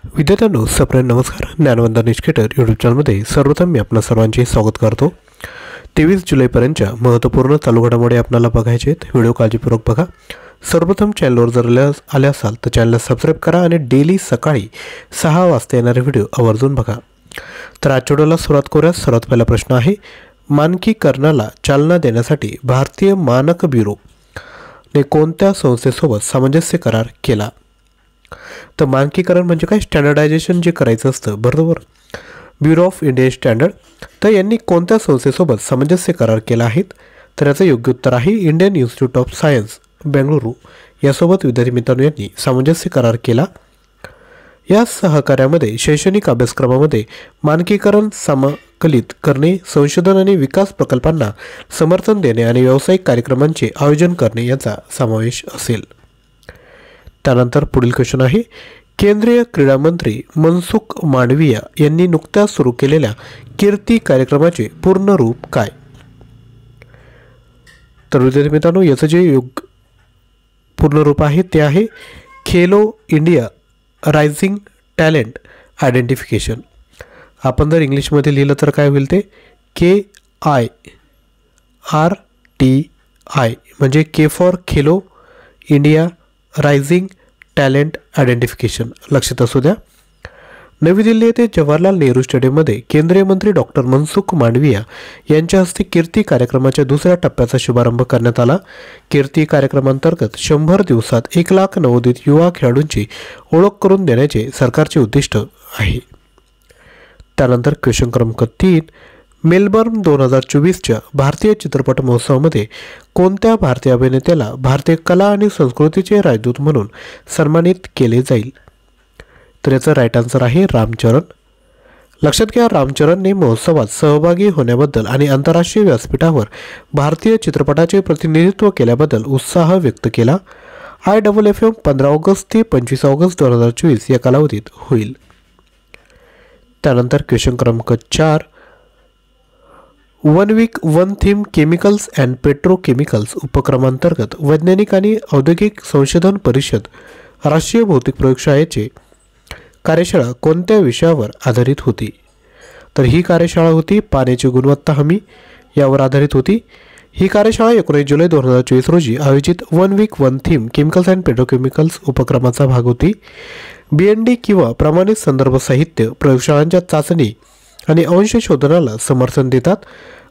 विद्यार्थ्यांनो सप्रेम नमस्कार. ज्ञानवंदन एज्युकेटर यूट्यूब चॅनलमध्ये सर्वप्रथम मी आपणा सर्वांचे स्वागत करतो. 23 जुलैपर्यंतच्या महत्त्वपूर्ण चालू घडामोडी आपल्याला बघायचे आहेत. व्हिडिओ काळजीपूर्वक बघा. सर्वप्रथम चॅनलवर जर आले असाल तर चॅनलला सबस्क्राईब करा आणि डेली सकाळी 6 वाजता येणारे व्हिडिओ आवर्जून बघा. तर आजच्या व्हिडिओला सुरुवात करूया. सर्वात पहिला प्रश्न आहे, मानकीकरणाला चालना देण्यासाठी भारतीय मानक ब्युरो ने कोणत्या संस्थेसोबत सामंजस्य करार केला? तर मानकीकरण म्हणजे काय? स्टँडर्डायझेशन जे करायचं असतं, बरोबर. Bureau of Indian standard. तर यांनी कोणत्या संस्थेसोबत सामंजस्य करार केला आहे? तर याचं योग्य उत्तर आहे Indian institute of science Bengaluru यासोबत विद्यार्थी मित्रांनो यांनी सामंजस्य करार केला. या सहकार्यामध्ये शैक्षणिक अभ्यासक्रमामध्ये मानकीकरण समाकलित करणे, संशोधन आणि विकास प्रकल्पांना समर्थन देणे आणि व्यावसायिक कार्यक्रमांचे आयोजन करणे यांचा समावेश असेल. त्यानंतर पुढील क्वेश्चन आहे, केंद्रीय क्रीडा मंत्री मनसुख मांडविया यांनी नुकत्याच सुरू केलेल्या कीर्ती कार्यक्रमाचे पूर्ण रूप काय? तर विद्यार्थी मित्रांनो याचं जे पूर्ण रूप आहे ते आहे Khelo India rising talent identification. आपण जर इंग्लिशमध्ये लिहिलं तर काय होईल? ते KIRTI म्हणजे K for Khelo India rising talent identification. लक्षात असू द्या. नवी दिल्ली येथे जवाहरलाल नेहरू स्टेडियममध्ये केंद्रीय मंत्री डॉक्टर मनसुख मांडविया यांच्या हस्ते कीर्ती कार्यक्रमाच्या दुसऱ्या टप्प्याचा शुभारंभ करण्यात आला. कीर्ती कार्यक्रमांतर्गत 100 दिवसात 1 लाख नवोदित युवा खेळाडूंची ओळख करून देण्याचे सरकारचे उद्दिष्ट आहे. त्यानंतर क्वेश्चन क्रमांक 3, मेलबर्न 2024च्या भारतीय चित्रपट महोत्सवामध्ये कोणत्या भारतीय अभिनेत्याला भारतीय कला आणि संस्कृतीचे राजदूत म्हणून सन्मानित केले जाईल? तर याचं राईट आन्सर आहे रामचरण. लक्षात घ्या, रामचरणने महोत्सवात सहभागी होण्याबद्दल आणि आंतरराष्ट्रीय व्यासपीठावर भारतीय चित्रपटाचे प्रतिनिधित्व केल्याबद्दल उत्साह व्यक्त केला. IFFM 15 ऑगस्ट ते 25 ऑगस्ट 2024 या कालावधीत होईल. त्यानंतर क्वेश्चन क्रमांक 4, 1 week 1 theme chemicals and petrochemicals उपक्रमांतर्गत वैज्ञानिक आणि औद्योगिक संशोधन परिषद राष्ट्रीय भौतिक प्रयोगशाळेचे कार्यशाळा कोणत्या विषयावर आधारित होती? तर ही कार्यशाळा होती पाण्याची गुणवत्ता हमी यावर आधारित होती. ही कार्यशाळा 19 जुलै 2024 रोजी आयोजित 1 week 1 theme chemicals and petrochemicals उपक्रमाचा भाग होती. BND किंवा प्रमाणित संदर्भ साहित्य प्रयोगशाळांच्या चाचणी आणि अंशशोधनाला समर्थन देतात,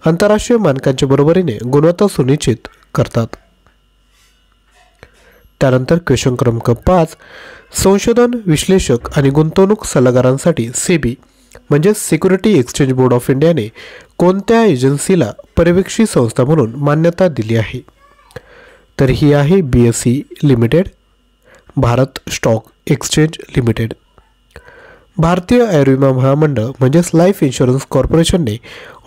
आंतरराष्ट्रीय मानकांच्या बरोबरीने गुणवत्ता सुनिश्चित करतात. त्यानंतर क्वेश्चन क्रमांक 5, संशोधन विश्लेषक आणि गुंतवणूक सल्लागारांसाठी सेबी म्हणजे सिक्युरिटी एक्सचेंज बोर्ड ऑफ इंडियाने कोणत्या एजन्सीला पर्यवेक्षी संस्था म्हणून मान्यता दिली आहे? तर ही आहे BSE limited, Bharat stock exchange limited. भारतीय आयुर्विमा महामंडळ म्हणजेच लाईफ इन्शुरन्स कॉर्पोरेशनने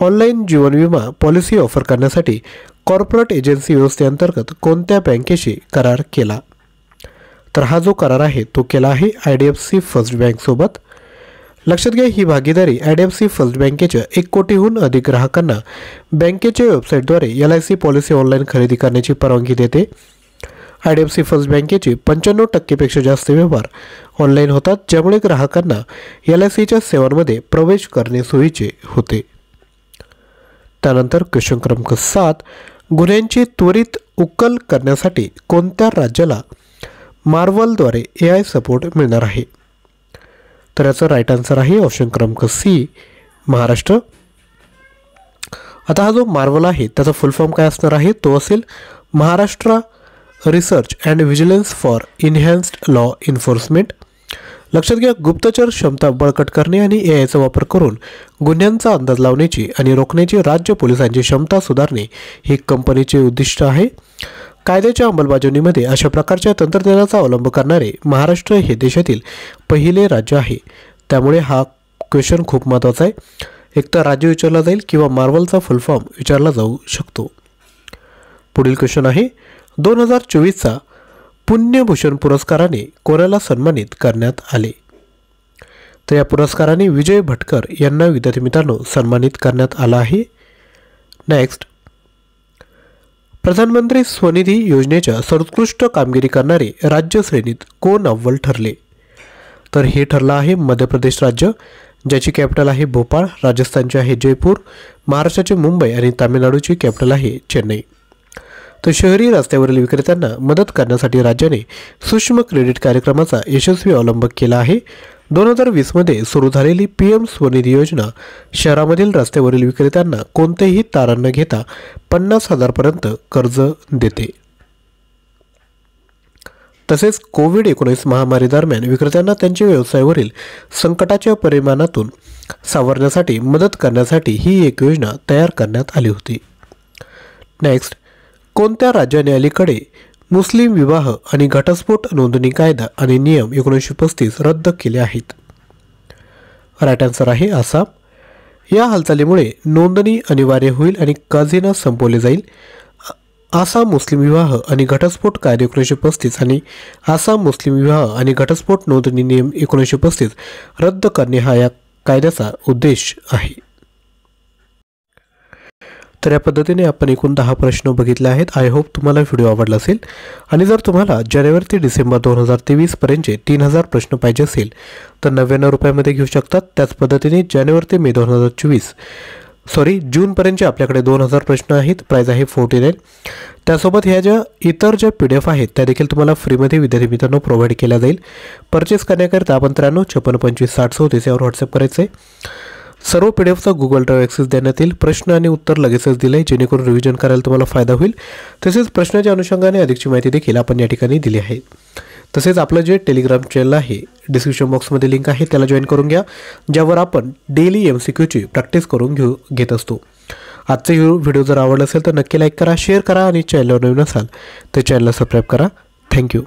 ऑनलाईन जीवन विमा पॉलिसी ऑफर करण्यासाठी कॉर्पोरेट एजन्सी व्यवस्थेअंतर्गत कोणत्या बँकेशी करार केला? तर हा जो करार आहे तो केला आहे IDFC फर्स्ट बँकसोबत. लक्षात घ्या, ही भागीदारी IDFC फर्स्ट बँकेच्या 1 कोटीहून अधिक ग्राहकांना बँकेच्या वेबसाईटद्वारे LIC पॉलिसी ऑनलाईन खरेदी करण्याची परवानगी देते. IDFC फर्स्ट बँकेचे 95% जास्त व्यवहार ऑनलाईन होतात, ज्यामुळे ग्राहकांना LICच्या सेवांमध्ये प्रवेश करणे सोयीचे होते. त्यानंतर क्वेश्चन क्रमांक 7, गुन्ह्यांची त्वरित उकल करण्यासाठी कोणत्या राज्याला मार्वलद्वारे AI सपोर्ट मिळणार आहे? तर याचं राईट आन्सर आहे ऑप्शन क्रमांक C, महाराष्ट्र. आता हा जो मार्वल आहे त्याचा फुल फॉर्म काय असणार आहे? तो असेल Maharashtra research and vigilance for enhanced law enforcement. लक्षात घ्या, गुप्तचर क्षमता बळकट करणे आणि AIचा वापर करून गुन्ह्यांचा अंदाज लावण्याची आणि रोखण्याची राज्य पोलिसांची क्षमता सुधारणे हे कंपनीचे उद्दिष्ट आहे. कायद्याच्या अंमलबजावणीमध्ये अशा प्रकारच्या तंत्रज्ञानाचा अवलंब करणारे महाराष्ट्र हे देशातील पहिले राज्य आहे. त्यामुळे हा क्वेश्चन खूप महत्त्वाचा आहे. एक तर राज्य विचारला जाईल किंवा मार्वलचा फुल फॉर्म विचारला जाऊ शकतो. पुढील क्वेश्चन आहे, 2024चा पुण्यभूषण पुरस्काराने कोणाला सन्मानित करण्यात आले? तर या पुरस्काराने विजय भटकर यांना विद्यार्थी मित्रांनो सन्मानित करण्यात आला आहे. नेक्स्ट, प्रधानमंत्री स्वनिधी योजनेच्या सर्वोत्कृष्ट कामगिरी करणारे राज्य श्रेणीत कोण अव्वल ठरले? तर हे ठरलं आहे मध्य प्रदेश राज्य, ज्याची कॅपिटल आहे भोपाळ, राजस्थानची आहे जयपूर, महाराष्ट्राची मुंबई आणि तामिळनाडूची कॅपिटल आहे चेन्नई. तर शहरी रस्त्यावरील विक्रेत्यांना मदत करण्यासाठी राज्याने सूक्ष्म क्रेडिट कार्यक्रमाचा यशस्वी अवलंब केला आहे. 2020मध्ये सुरू झालेली PM स्वनिधी योजना शहरामधील रस्त्यावरील विक्रेत्यांना कोणतेही तारण न घेता 50,000 पर्यंत कर्ज देते. तसेच कोविड-19 महामारी दरम्यान विक्रेत्यांना त्यांच्या व्यवसायावरील संकटाच्या परिणामातून सावरण्यासाठी मदत करण्यासाठी ही एक योजना तयार करण्यात आली होती. नेक्स्ट, कोणत्या राज्याने अलीकडे मुस्लिम विवाह आणि घटस्फोट नोंदणी कायदा आणि नियम 1935 रद्द केले आहेत? राईट आन्सर आहे आसाम. या हालचालीमुळे नोंदणी अनिवार्य होईल आणि काझिना संपवले जाईल. आसाम मुस्लिम विवाह आणि घटस्फोट कायदे 1935 आणि आसाम मुस्लिम विवाह आणि घटस्फोट नोंदणी नियम 1935 रद्द करणे हा या कायद्याचा उद्देश आहे. तर या पद्धतीने आपण एकूण 10 प्रश्न बघितले आहेत. आय होप तुम्हाला व्हिडिओ आवडला असेल आणि जर तुम्हाला जानेवारी ते डिसेंबर 2023 पर्यंतचे 3000 प्रश्न पाहिजे असेल तर 99 रुपयामध्ये घेऊ शकतात. त्याच पद्धतीने जानेवारी ते मे 2024 जूनपर्यंतचे आपल्याकडे 2000 प्रश्न आहेत. प्राईज आहे 49. त्यासोबत ह्या ज्या इतर ज्या PDF आहेत त्या देखील तुम्हाला फ्रीमध्ये विद्यार्थी मित्रांनो प्रोव्हाइड केल्या जाईल. परचेस करण्याकरिता आपण 93 56 25 60 34 यावर व्हॉट्सअप करायचं आहे. सर्व PDFचा गुगल ड्राईव्ह ॲक्सेस देण्यात येईल. प्रश्न आणि उत्तर लगेचच दिले जेणेकरून रिव्हिजन करायला तुम्हाला फायदा होईल. तसेच प्रश्नाच्या अनुषंगाने अधिकची माहिती देखील आपण या ठिकाणी दिली आहे. तसेच आपलं जे टेलिग्राम चॅनल आहे डिस्क्रिप्शन बॉक्समध्ये लिंक आहे, त्याला जॉईन करून घ्या, ज्यावर आपण डेली MCQची प्रॅक्टिस करून घेत असतो. आजचा व्हिडिओ जर आवडला असेल तर नक्की लाईक करा, शेअर करा आणि चॅनलवर नवीन असाल तर चॅनलला सबस्क्राईब करा. थँक्यू.